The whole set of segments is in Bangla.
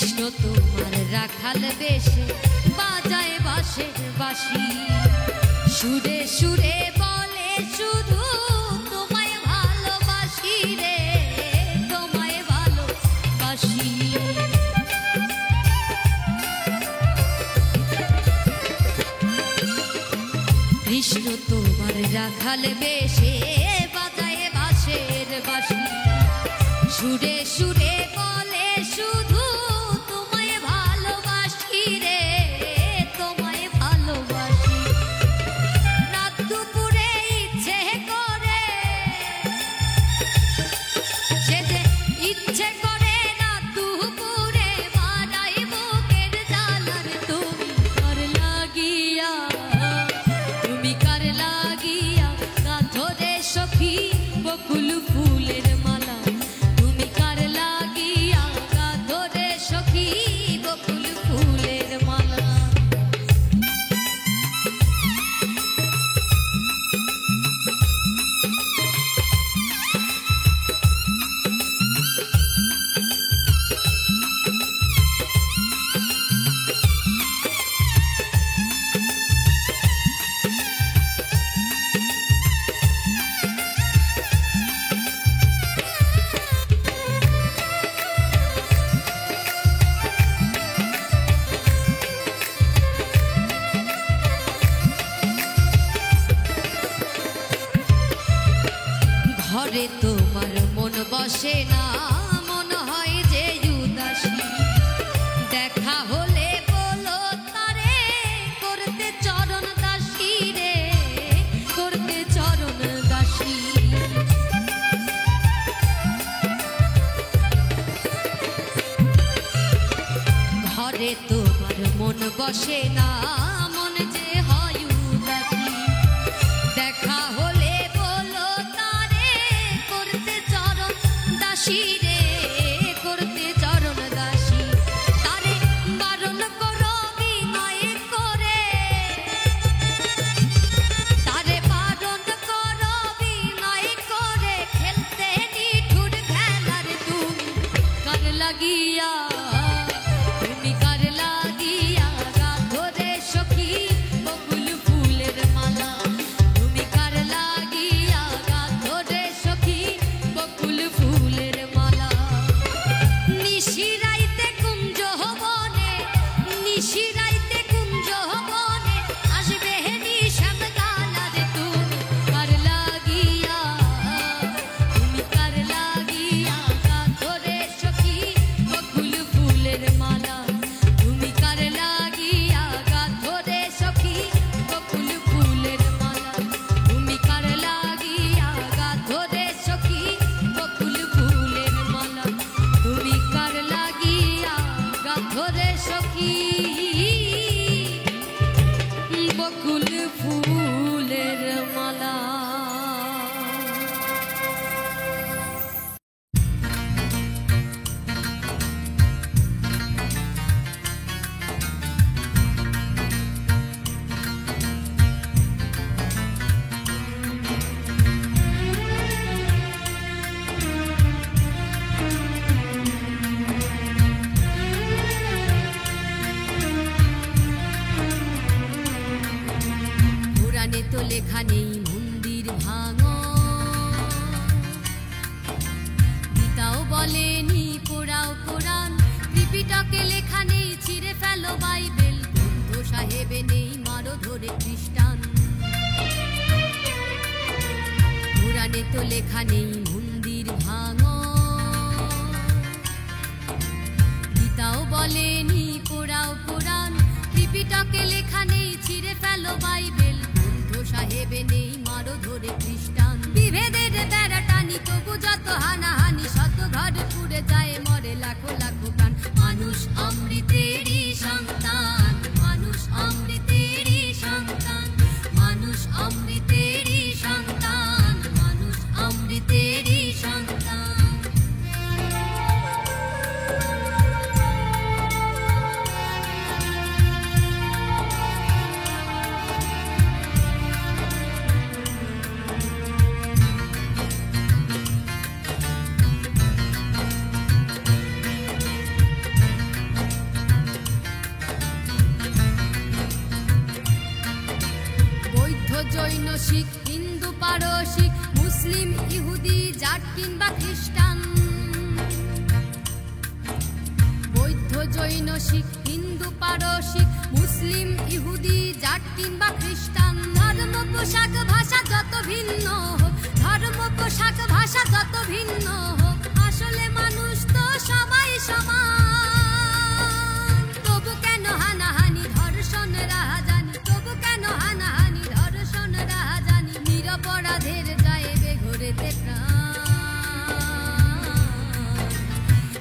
কৃষ্ণ তোমার রাখাল বেশে বাজায় বাঁশের বাঁশি, সুরে সুরে বলে শুধু তোমায় ভালোবাসি রে, তোমায় ভালোবাসি। কৃষ্ণ তোমার রাখাল বেশে বাজায় বাঁশের বাঁশি, সুরে সুরে বলে শুধু তোমায় ভালোবাসি রে, তোমায় ভালোবাসি। রাত দুপুরে ইচ্ছে করে যেতে ইচ্ছে করে, রাত দুপুরে বাড়াই বুকের জ্বালার। তুমি কার লাগিয়া, তুমি কার লাগিয়া গাঁথো রে সখী বকুল ফুলের মালা, তুমি কার লাগিয়া গাঁথো রে সখী বকুল ফুলের মালা। ঘরে তোমার মন বসে না, মন হয় যে উদাসী। দেখা হলে বলো তারে করতে চরণ দাসী রে, করতে চরণ দাসী। ঘরে তোমার মন বসে না, মন যে হয় উদাসী। দেখা হলে বলো তারে করতে চরণ দাসী রে, করতে চরণ দাসী। তারে বারণ করো বিনয় করে, তারে বারণ করো বিনয় করে, খেলতে নিঠুর খেলার। তুমি কার লাগিয়া, তুমি কার লাগিয়া গাঁথো রে সখী বকুল ফুলের মালা, তুমি কার লাগিয়া গাঁথো রে সখী বকুল ফুলের মালা। নিশিরাইতে কুঞ্জ বনে, নিশিরাইতে কুঞ্জ বনে আসবে নিশাম গালার। তুমি কার লাগিয়া, তুমি কার লাগিয়া গাঁথো রে সখী বকুল ফুলের মালা, তুমি কার লাগিয়া গাঁথো রে সখী বকুল ফুলের মালা, তুমি কার লাগিয়া গাঁথো রে সখী বকুল ফুলের মালা, তুমি কার লাগিয়া গাঁথো রে সখী বকুল ফুলের মালা। পুরাণে তো লেখা নেই মন্দির ভাঙো, গীতাও বলেনি পোড়াও কোরআন, ত্রিপিটকে লেখা নেই ছিঁড়ে ফেলো বাইবেল, গ্রন্থ সাহেবে নেই মারো ধরে খ্রিস্টান। পুরাণে তো লেখা নেই মন্দির ভাঙো, গীতাও বলেনি পোড়াও কোরআন, ত্রিপিটকে লেখা নেই ছিঁড়ে ফেলো বাইবেল, গ্রন্থ সাহেবে নেই মারো ধরে খ্রিস্টান। বিভেদের বেড়া টানি তবু যত হানাহানি, শত ঘর পুড়ে যায় মরে লাখো লাখো প্রাণ। মানুষ অমৃতেরই সন্তান, মানুষ অমৃতেরই সন্তান, মানুষ অমৃতেরই সন্তান, মানুষ অমৃতেরই সন্তান। শিখ হিন্দু পারসিক মুসলিম ইহুদি জাট কিংবা খ্রিস্টান, বৌদ্ধ জৈন শিখ হিন্দু পারসিক মুসলিম ইহুদি জাট কিংবা খ্রিস্টান, ধর্ম পোশাক ভাষা যত ভিন্ন হোক, ধর্ম পোশাক ভাষা যত ভিন্ন হোক, আসলে মানুষ তো সবাই সমান। তবু কেন হানাহানি ধর্ষণ রাহাজানি, তবু কেন হানাহানি ধর্ষণ রাহাজানি, নিরপরাধের যায় বেঘোরেতে প্রাণ।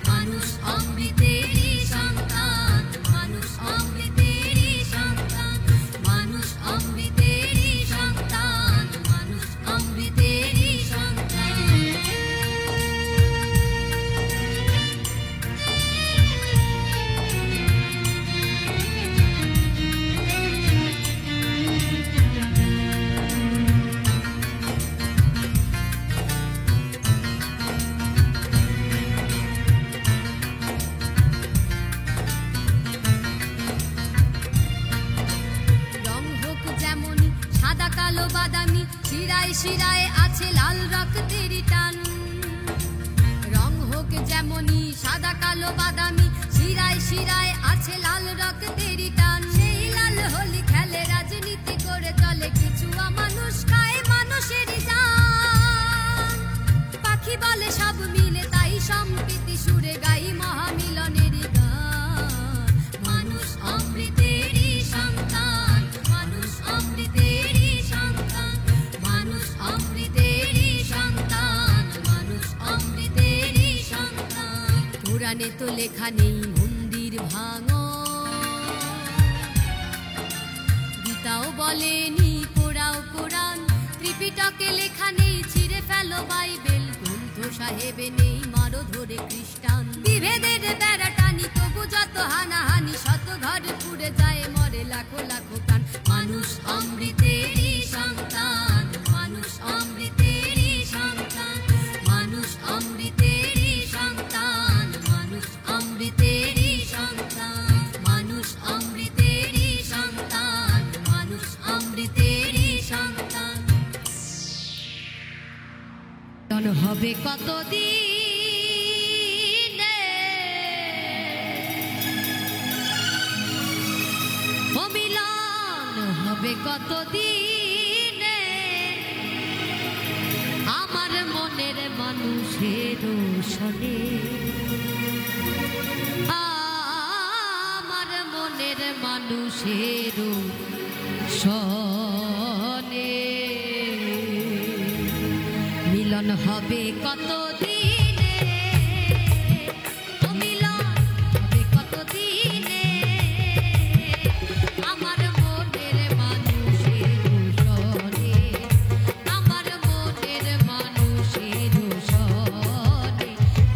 মানুষ অমৃতেরই সন্তান, মানুষ অমৃতেরই সন্তান, মানুষ অমৃতেরই সন্তান, মানুষ অমৃতেরই সন্তান। রং হোক যেমনই সাদা কালো বাদামি, শিরায় শিরায় আছে লাল রক্তেরই টান। রং হোক যেমনই সাদা কালো বাদামি, শিরায় শিরায় আছে লাল রক্তেরই টান। সেই লাল হোলি খেলে রাজনীতি করে চলে কিছু মানুষ খায় মানুষেরই জান। পাখি বলে সব মিলে তাই সম্প্রীতি সুরে গাই মহামিলনেরই গান। মানুষ অমৃতেরই সন্তান, মানুষ অমৃতেরই সন্তান, মানুষ অমৃতেরই সন্তান, মানুষ অমৃতেরই সন্তান। পুরাণে তো লেখা নেই মন্দির ভাঙো, গীতাও বলেনি পোড়াও কোরআন, ত্রিপিটকে লেখা নেই ছিঁড়ে ফেলো বাইবেল, গ্রন্থ সাহেবে নেই মারো ধরে খ্রিস্টান। বিভেদের বেড়া টানি তবু যত হানাহানি, শত ঘর পুড়ে যায় মরে লাখো লাখো প্রাণ। মানুষ অমৃতেরই সন্তান, মানুষ অমৃতেরই সন্তান, মানুষ অমৃতেরই সন্তান, মানুষ অমৃতেরই সন্তান, মানুষ অমৃতেরই সন্তান, মানুষ অমৃতেরই সন্তান। হবে কতদিন মিলন হবে কতদিন, আমার মনের মানুষের সনে, আমার মনের মানুষের সনে মিলন হবে কতদিনে, ও মিলন হবে কতদিনে, আমার মনের মানুষের সনে, আমার মনের মানুষের সনে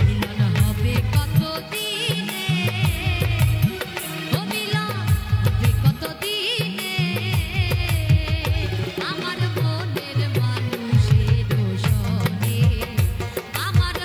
মিলন হবে কতদিনে, ও মিলন হবে কতদিনে, আমার মনের মানুষের সনে, আমার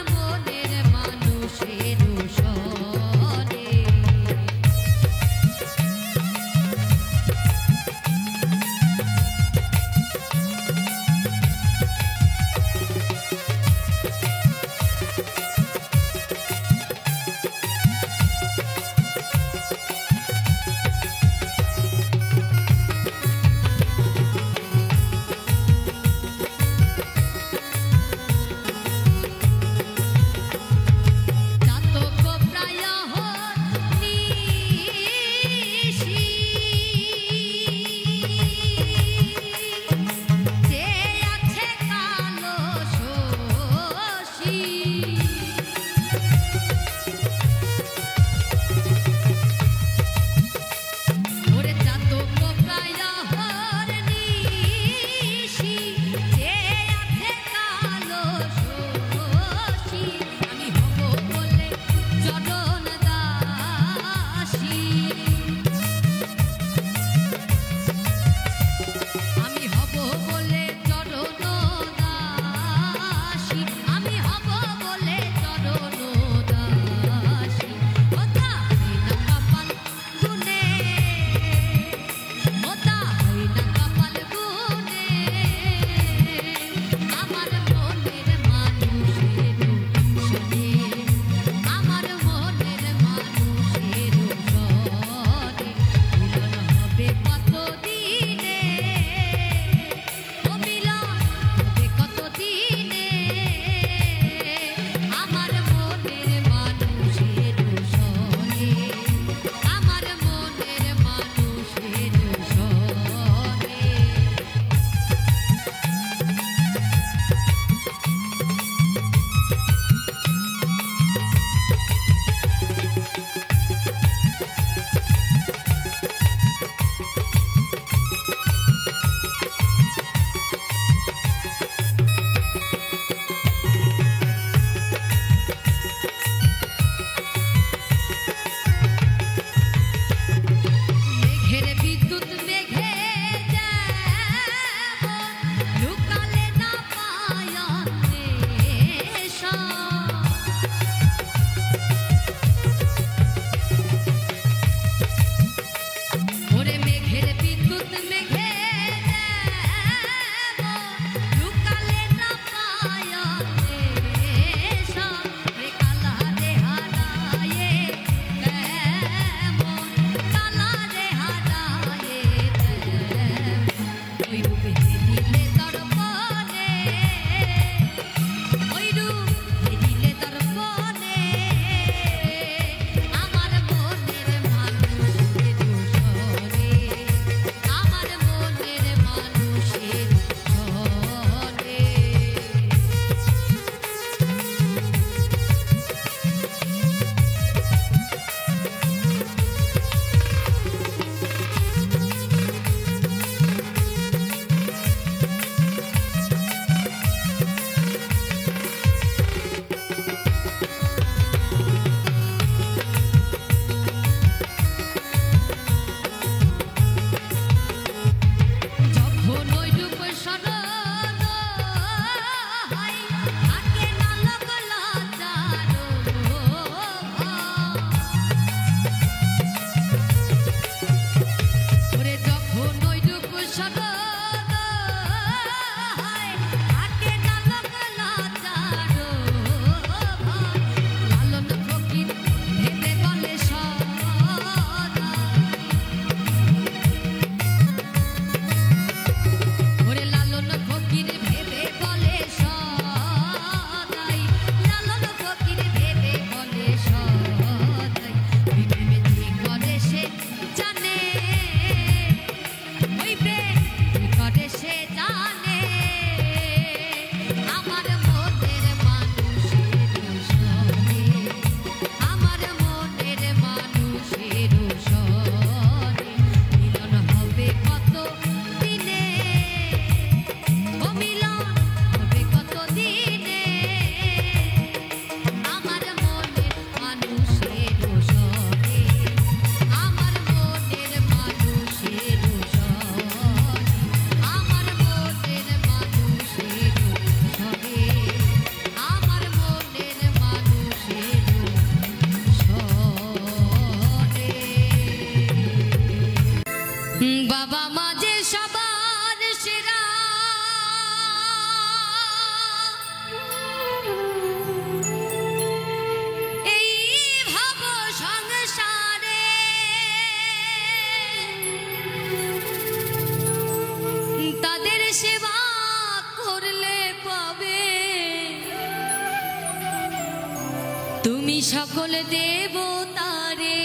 সকল দেবতারে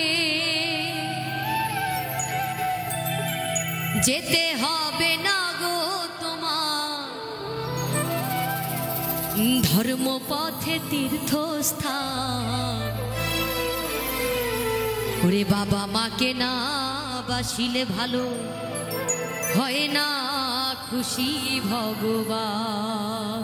যেতে হবে না গো তোমার ধর্মপথে তীর্থস্থান। ওরে বাবা মাকে না বাসিলে ভালো হয় না খুশি ভগবান।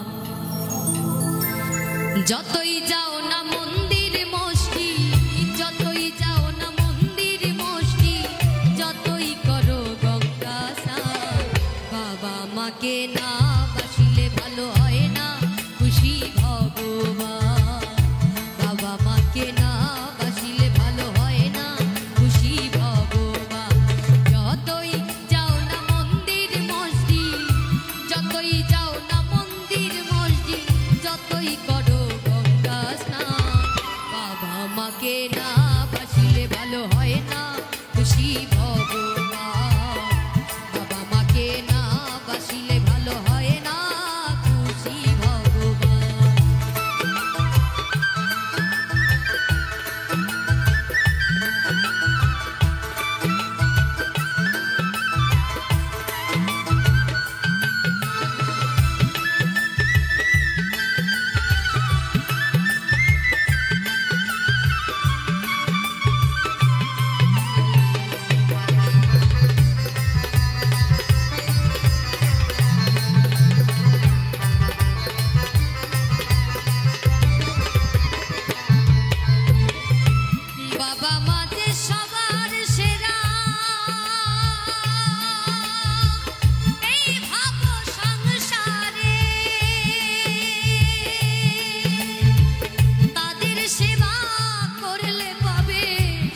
যতই যাও না মন্দির মসজিদ, যতই যাও না মন্দির মসজিদ, যতই করো গঙ্গা স্নান, বাবা মাকে না বাসিলে ভালো হয় না খুশি ভগবান। বাবা মাকে না বাসিলে ভালো হয় না খুশি ভগবান। যতই যাও না মন্দির মসজিদ, যতই যাও না মন্দির মসজিদ, যতই করো গঙ্গা স্নান, বাবা মাকে না বাসিলে ভালো হয় না খুশি ভগবান। বাবা মাকে না বাসিলে ভালো হয় না খুশি ভগবান। বাবা মা যে সবার সেরা, এই ভাব সংসারে তাদের সেবা করলে পাবে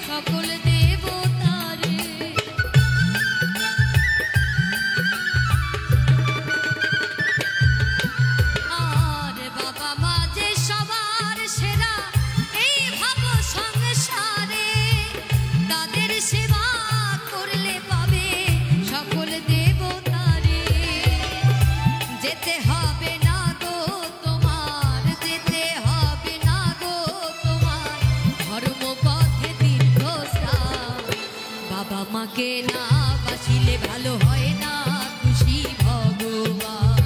সকল দেবতারে। আর বাবা মা যে সবার সেরা, এই ভাব সংসারে তাদের সেবা করলে পাবে সকল দেবতারে। যেতে হবে না গো তোমার, যেতে হবে না গো তোমার ধর্মপথে তীর্থস্থান। বাবা মাকে না বাসিলে ভালো হয় না খুশি ভগবান।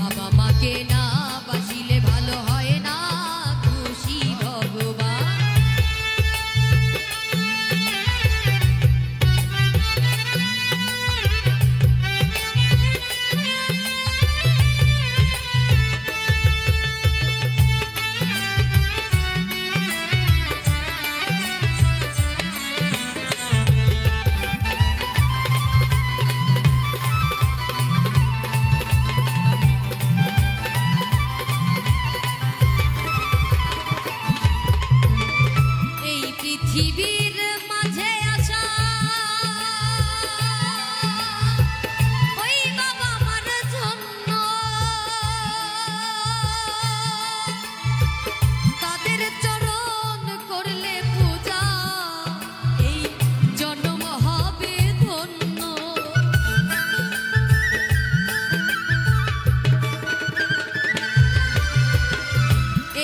বাবা মাকে না বাসিলে ভালো হয় না খুশি ভগবান। এই পৃথিবীর মাঝে আসা ওই বাবা মার জন্য, তাদের চরণ করলে পূজা এই জন্ম হবে ধন্য।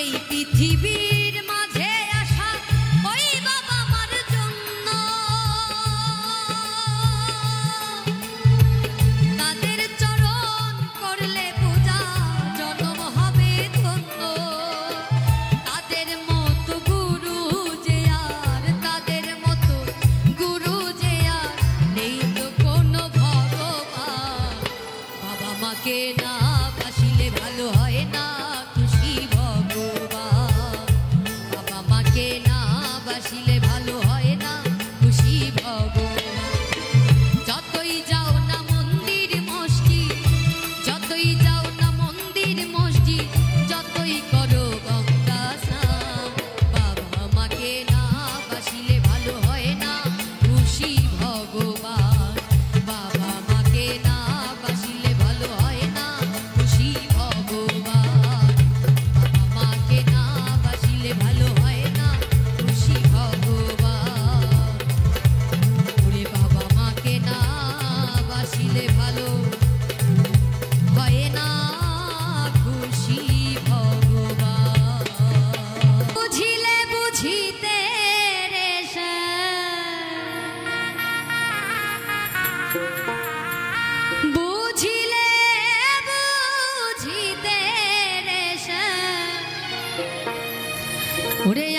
এই পৃথিবীর মাঝে আসা ওই বাবা মার জন্য, তাদের চরণ করলে পূজা জন্ম হবে ধন্য। তাদের মতো গুরু যে আর, তাদের মতো গুরু যে আর নেই তো কোনো ভগবান। বাবা মাকে না বাসিলে ভালো হয় না খুশি ভগবান। বাবা মাকে না বাসিলে ভালো হয় না খুশি ভগবান। যতই যাও না মন্দির মসজিদ, যতই যাও না মন্দির মসজিদ, যতই করো গঙ্গা স্নান, বাবা মাকে না বাসিলে ভালো হয় না খুশি ভগবান। বাবা মাকে না বাসিলে ভালো হয় না খুশি ভগবান।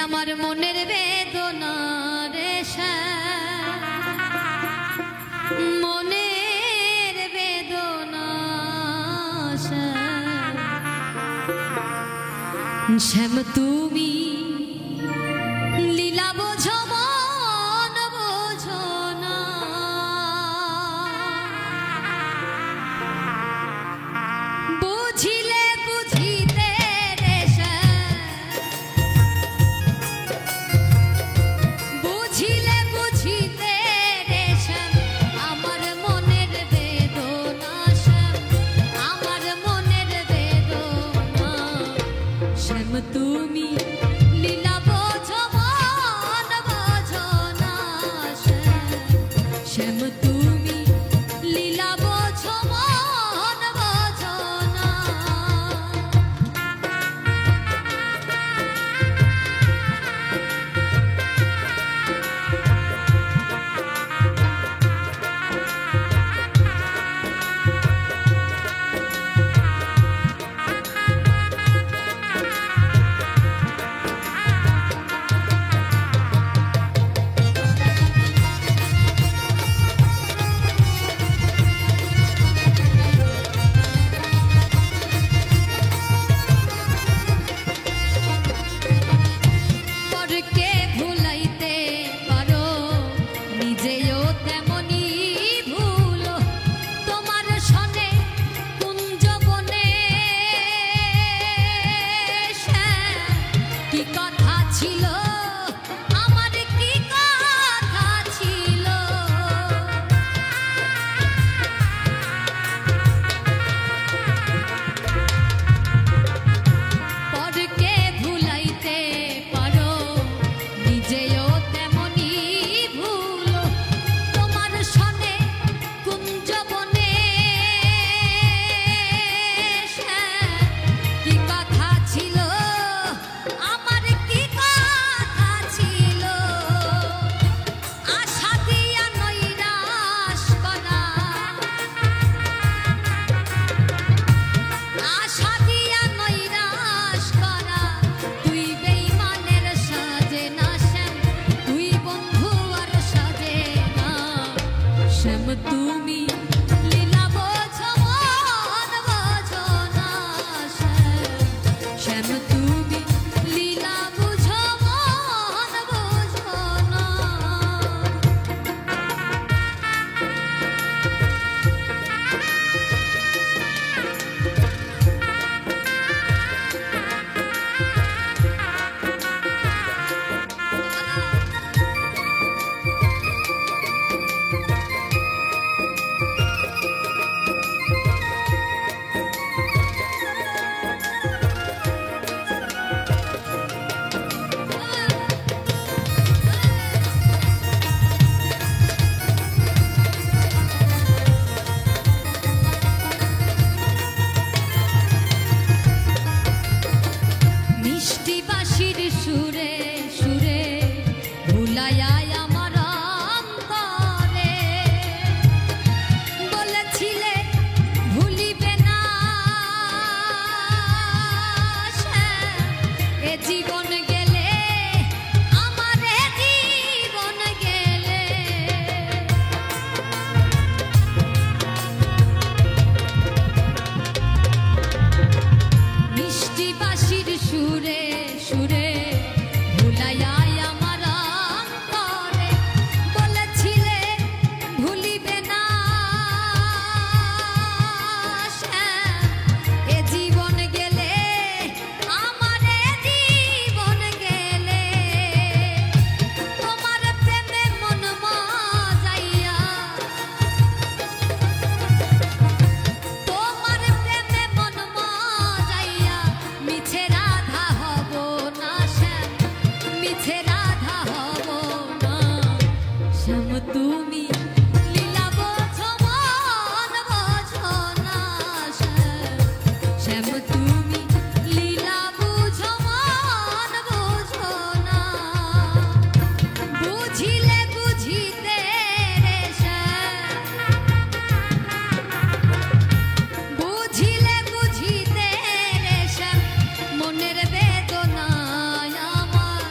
আমার মনের বেদনা রে মনের বেদনা শ্যাম তুমি লীলা বোঝো মন বোঝো না বুঝিলে বুঝিতে রে বুঝিলে বুঝিতে রে আমার মনের বেদনা আমার মনের বেদনা শ্যাম তুমি লীলা বোঝো মন বোঝো না শ্যাম তুমি লীলা বোঝো মন বোঝো না পরকে ভুলাইতে পারো নিজেও তেমনি ভুলো তোমার সনে কুঞ্জ বনে কি কথা ছিল আমার কি কথা ছিল পরকে ভুলাইতে পারো নিজেও তেমনি ভুলো তোমার সনে কুঞ্জ বনে কি কথা ছিল আমার কি কথা ছিল আশা দিয়া নৈরাশ করা আশা দিয়া নৈরাশ করা তুই বেঈমানের সাজে না শ্যাম তুই বন্ধু আর সাজে না শ্যাম তুমি লীলা বোঝো মন বোঝো না শ্যাম তুমি লীলা বুঝো মন বোঝো না মিষ্টি বাঁশির সুরে সুরে ভুলাইয়া আমার অন্তরে বলেছিলে ভুলিবে না এ জীবন গেলে আমার এ জীবন গেলে মিষ্টি বাঁশির সুরে সুরে ভুলাইয়া আমার অন্তরে বলেছিলে ভুলিবে না এ জীবন গেলে আমার এ জীবন গেলে তোমার প্রেমে মন মজাইয়া তোমার প্রেমে মন মজাইয়া মিছে রাধা হব না শ্যাম মিছে রাধা হব না শ্যাম তুমি লীলা বোঝো মন বোঝো না শ্যাম তুমি লীলা বুঝো মন বোঝো না বুঝিলে বুঝিতে রে বুঝিলে বুঝিতে রে মনের বেদনা আমার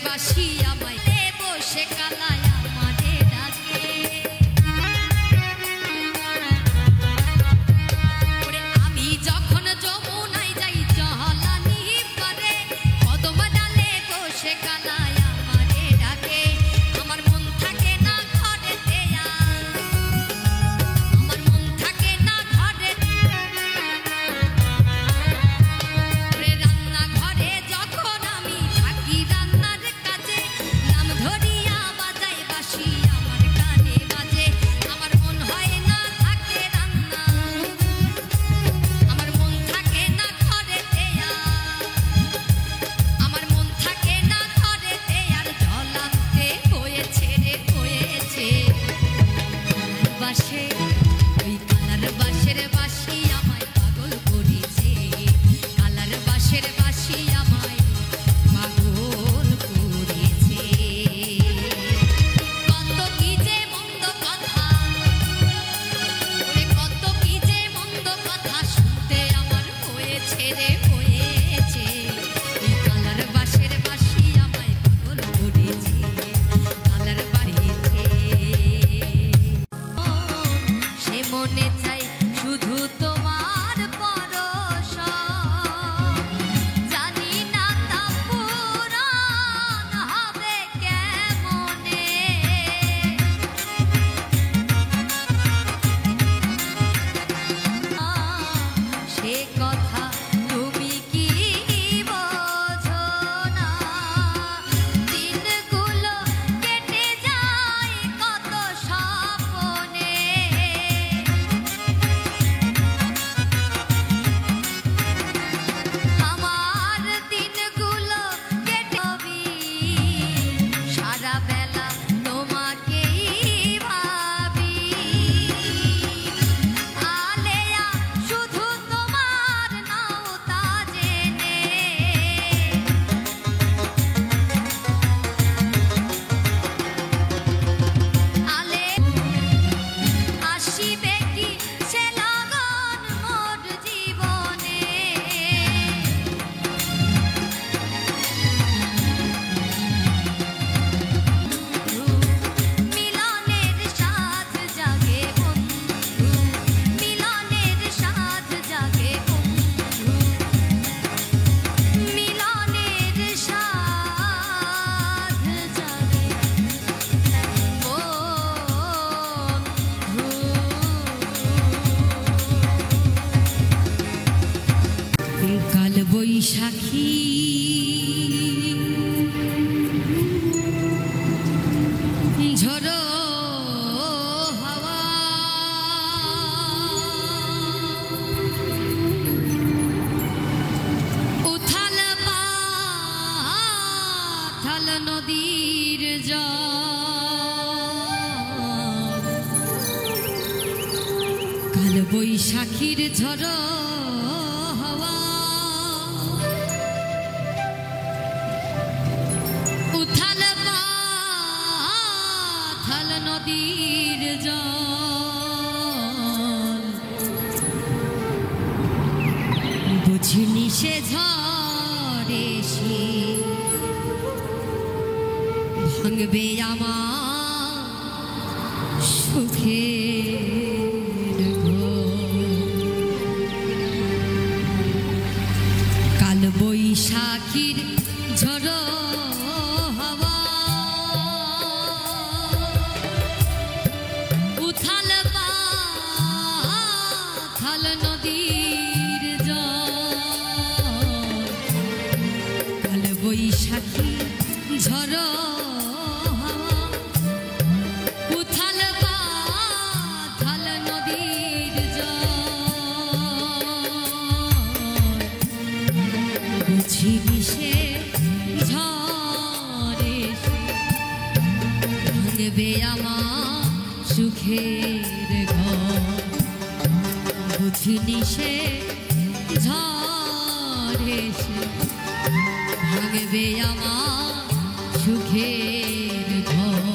বাঁশি আমায় বসে কালায় আমারে ডাকে আমি যখন যমুনায় যাই জলানি পারে কদম ডালে বসে কালায় আমারে ডাকে আমার মন থাকে না ঘরেতে আমার মন থাকে না ঘরে রান্না ঘরে যখন আমি থাকি রান্নার কাজে নাম ধরিয়া বাজাই বাঁশি আমার কানে বাজে আমার মন হয় না থাকে রান্না আমার মন থাকে না ঘরেতে আমার মন থাকে না ঘরেতে আর জ্বলাতে হয়েছে রে হয়েছে বাঁশে ওই কালার বাঁশের বাঁশি আমায় পাগল করেছে কালার বাঁশের বাঁশি আমায় পাগল করেছে কত কি যে মন্দ কথা কত কি যে মন্দ কথা শুনতে আমার হয়েছে রে হয়েছে ওই কালার বাঁশের বাঁশি আমায় পাগল করেছে কালার বাড়িতে সে মনে চাই শুধু তোমার পরশ জানি না তা পূরণ হবে কেমনে সে কথা তুমি কি বোঝো না দিনগুলো কেটে যায় কত স্বপ্নে আমার দিনগুলো কেটে সারা বেলা তোমাকেই ভাবি আলেয়া শুধু তোমার নাও তা জেনে আলে আসিবে কি সে লগন মোর জীবনে মিলনের সাথ জাগে বন্ধু মিলনের সাথ জাগে বন্ধু মিলনের সাথ জাগে কাল বৈশাখী ঝড়ো হাওয়া উথাল পাথাল নদীর জল কাল বৈশাখীর ঝড়ো হাওয়া উথাল পাথাল নদীর জল বুঝিনি সে ঝড়ে সে ভাঙবে আমার সুখের ঘর কাল বৈশাখীর ঝড়ো হাওয়া উথাল পাথাল নদীর জল কাল বৈশাখী ঝড়ো হাওয়া উথাল পাথাল নদীর জল বুঝিনি সে ঝড়ে ভাঙবে আমার সুখের ঘর বুঝিনি সে ঝড়ে ভাঙবে আমার সুখের ঘর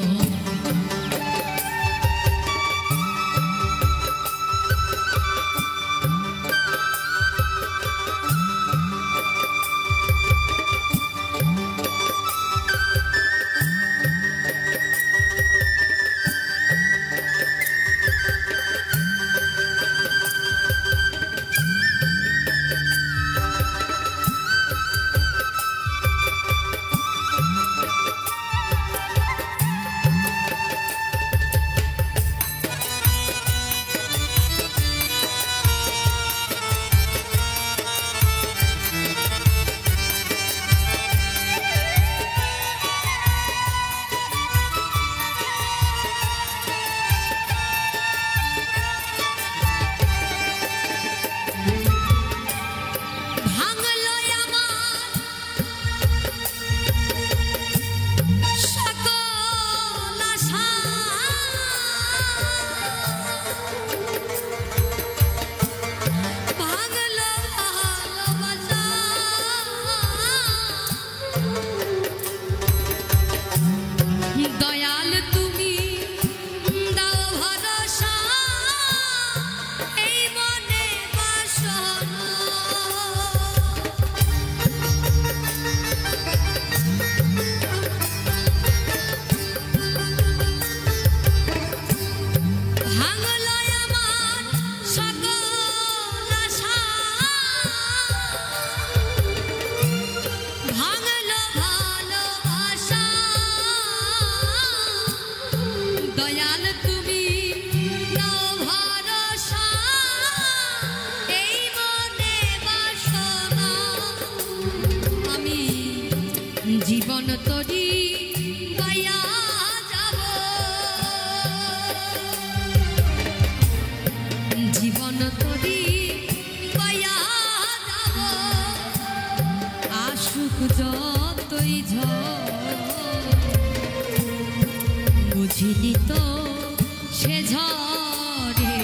সে ঝড়ে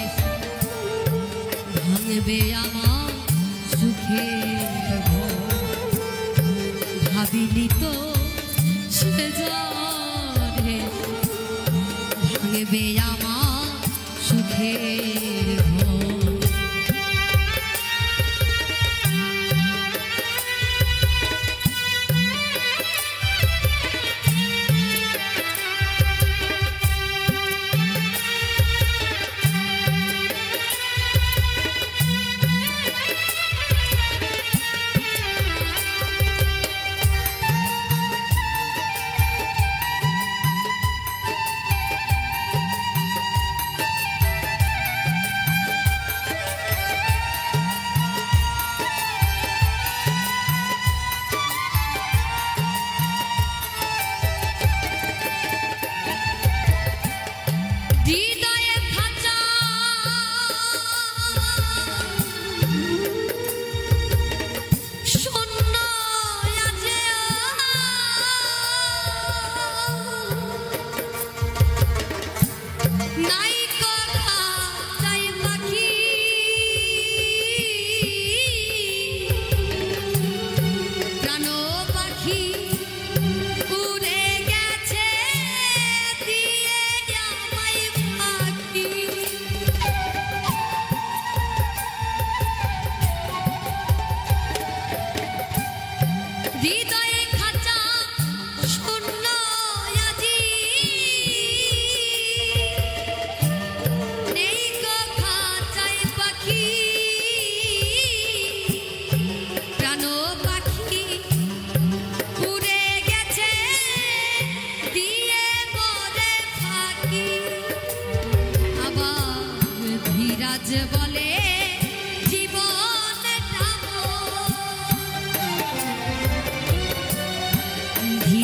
ভাঙবে আমার সুখের ঘর ভাবিনি তো সে ঝড়ে ভাঙবে আমার সুখের ঘর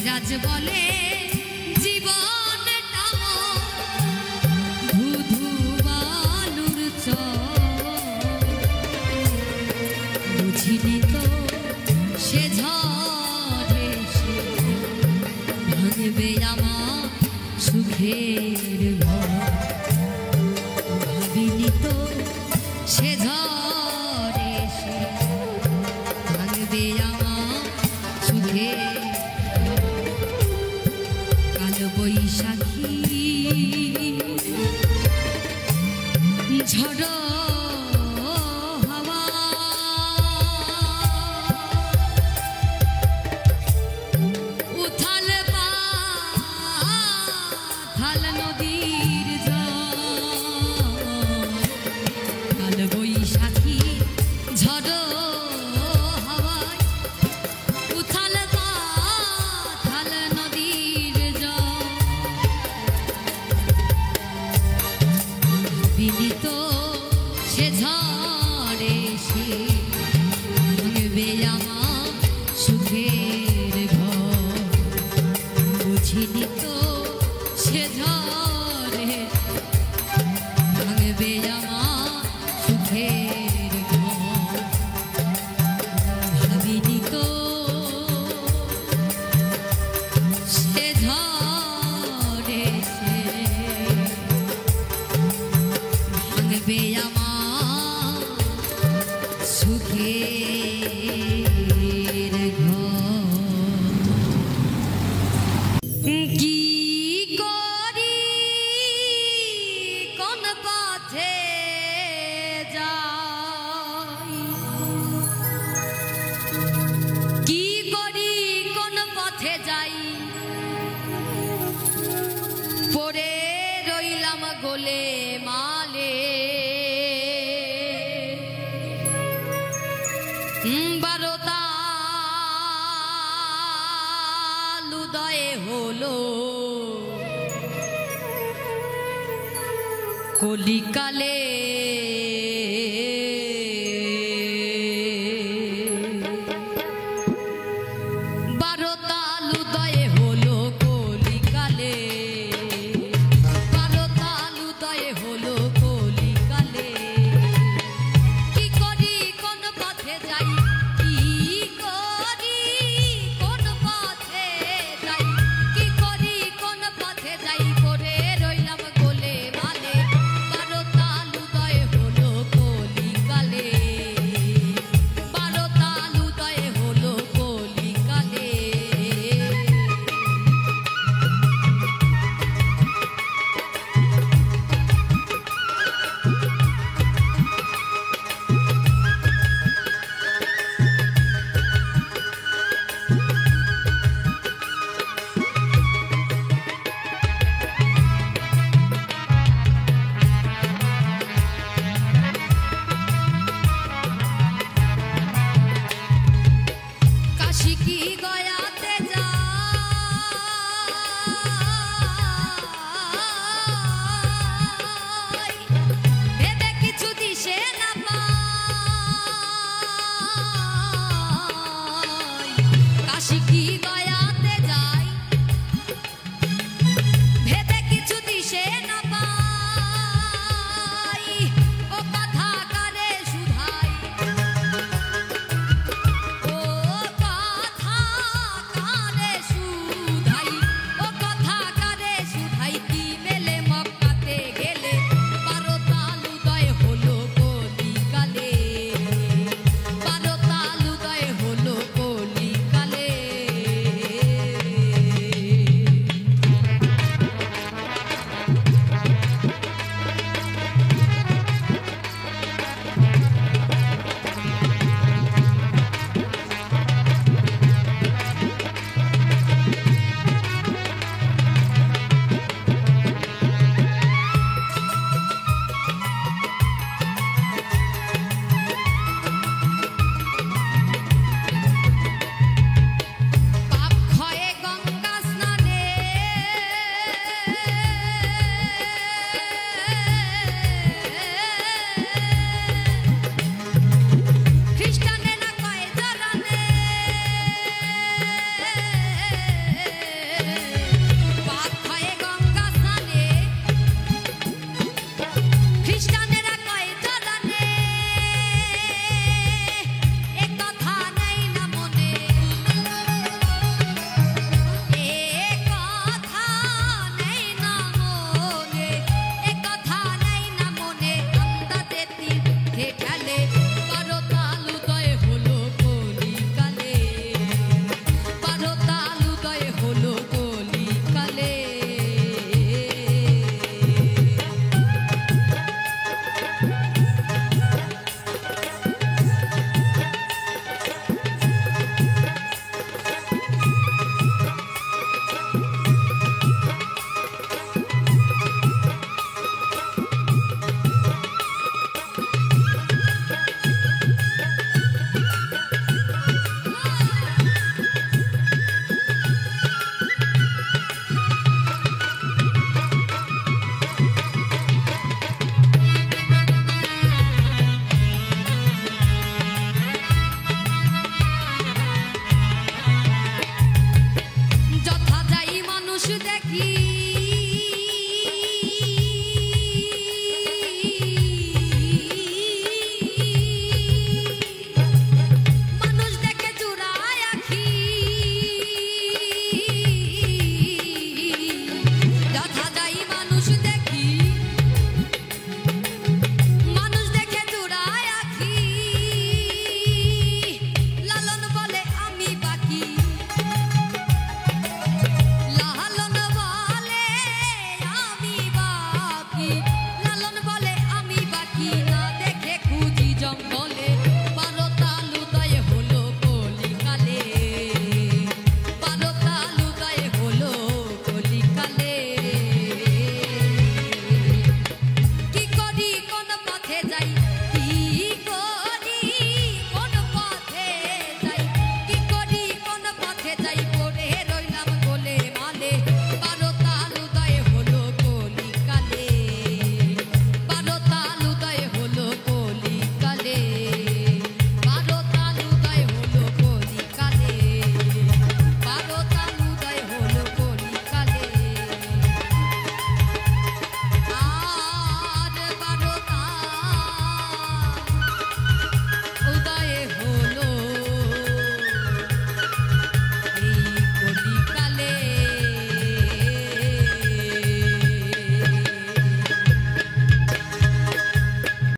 ধীরাজ বলে জীবনটা ধুধু বালুর বুঝিনি তো সে ঝড়ে ভাঙবে আমার সুখের ঘর ভাবিনি তো সে ঝড়ে ভাঙবে আমার সুখের বৈশাখী ঝড় হাওয়া উথাল পাথাল নদীর জল বৈশাখী ঝড় বিনীত সে ঝড়ে সে ভাঙবে আমার সুখের ঘর বুঝিনি তো সে ঝড়ে ভাঙবে আমার সুখের ঘর ভাবিনি তো সে ঝড়ে সে ভাঙবে আমার সুখের ঘর কি করি কোন পথে যাই কি করি কোন পথে যাই পড়ে রইলাম গোলে মালে বারোটা উদয়ে হলো কলিকালে